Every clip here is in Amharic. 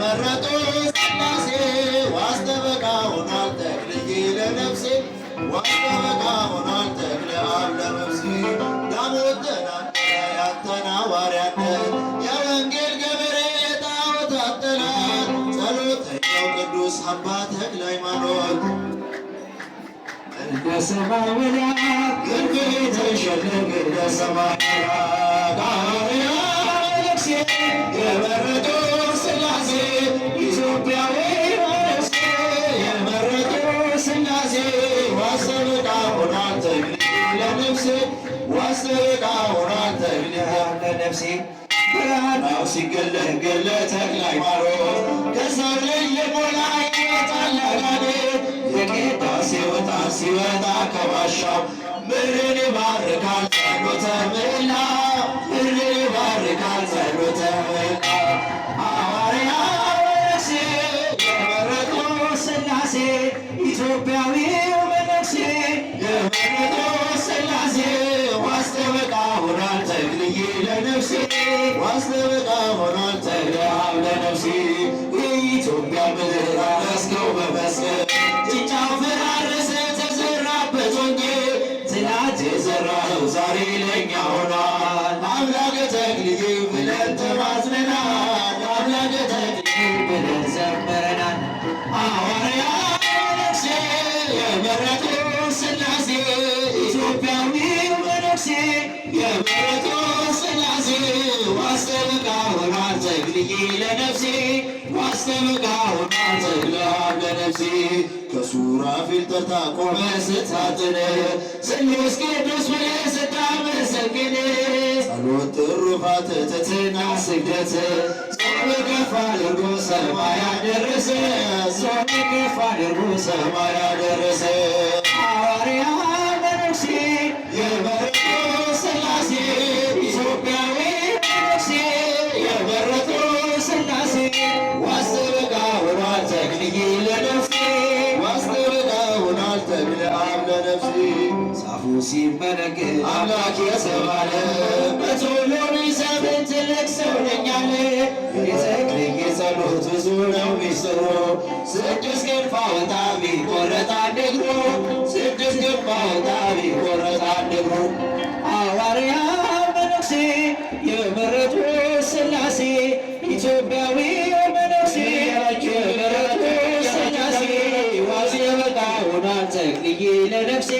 የመረጡ ሥላሴ ዋስተበቃ ሆኗል ተክልዬ ለነፍሴ ዋስተበቃ ሆኗል ተክለ አብ ለነፍሴ ዳሞት ተናገረ ያንተን ሐዋርያነት የወንጌል ገበሬ የጣዖታት ጠላት ጸሎተኛው ቅዱስ አባ ተክለ ሃይማኖት እንደ ሰማይ መላክ ክንፍ የተሸለመ እንደ ሰማይ መላክ ነፍሴ የመረጡ ሥላሴ ኢትዮጵያዊ ነፍሴ የመረጡ ሥላሴ ዋስተበቃ ሆኗል ተክልዬ ለነፍሴ ዋስተበቃ ሆኗል ተክልዬ ለነፍሴ ብርሃናው ሲገለገለ ተክለ ሃይማኖት ከሰው ልጅ ልቦና ይወጣል አጋንንት የቅዳሴው ዕጣን ሲወጣ ከዋሻው ምድርን ይባርካል ጸሎተ ምህላው ምድርን ይባርካል ጸሎተ ምህላው ሐዋርያው ነፍሴ የመረጡ ሥላሴ ኢትዮጵያዊው መነኩሴ የመረጡ ሥላሴ ዋስተበቃ ሆኗል ተክልዬ ለነፍሴ ዋስተበቃ ሆኗል ተክለ አብ ለነፍሴ የኢትዮጵያ ምድር አረስከው በመስቀል ጭንጫው ፈራረሰ ተዘራበት ወንጌል ትናንት የዘራኸው ዛሬ ለእኛ ሆኗል አምላከ ተክልዬ ብለን ተማጽነናል አምላከ ተክልዬ ብለን ዘምረናል ሐዋርያው ነፍሴ የመረጡ ሥላሴ ኢትዮጵያዊው መነኩሴ የመረጡ ሥላሴ ዋስተበቃ ሆኗል ተክልዬ ለነፍሴ ዋስተበቃ ሆኗል ተክለ አብ ለነፍሴ ከሱራፌል ተርታ ቆመህ ስታጥን ስሉስ ቅዱስ ብለህ ስታመሰግን ጸሎት ትሩፋት ትሕትና ስግደት ጾም ከፍ አድርጎ ሰማይ አደረሰ ጾም ከፍ አድርጎ ሰማይ አደረሰ ሐዋርያው መነኩሴ የመረጡ ሥላሴ ኢትዮጵያዊ መነኩሴ የመረጡ ሥላሴ ዋስተበቃ ሆኗል ተክልዬ ለነፍሴ ዋስተበቃ ሆኗል ተክለ አብ ለነፍሴ ዛፉ ሲመነገር አምላክ የተባለ በቶሎ ቢሰብር ትልቅ ሰው ነኝ አለ የተክልዬ ጸሎት ብዙ ነው ሚስጥሩ ስድስት ክንፍ አወጣ ቢቆረጥ አንድ እግሩ ስድስት ክንፍ አወጣ ቢቆረጥ አንድ እግሩ ሐዋርያው መነኩሴ የመረጡ ሥላሴ ኢትዮጵያዊው መነኩሴ የመረጡ ሥላሴ ዋስተበቃ ሆኗል ተክልዬ ለነፍሴ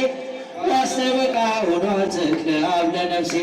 ዋስተበቃ ሆኗል ተክለ አብ ለነፍሴ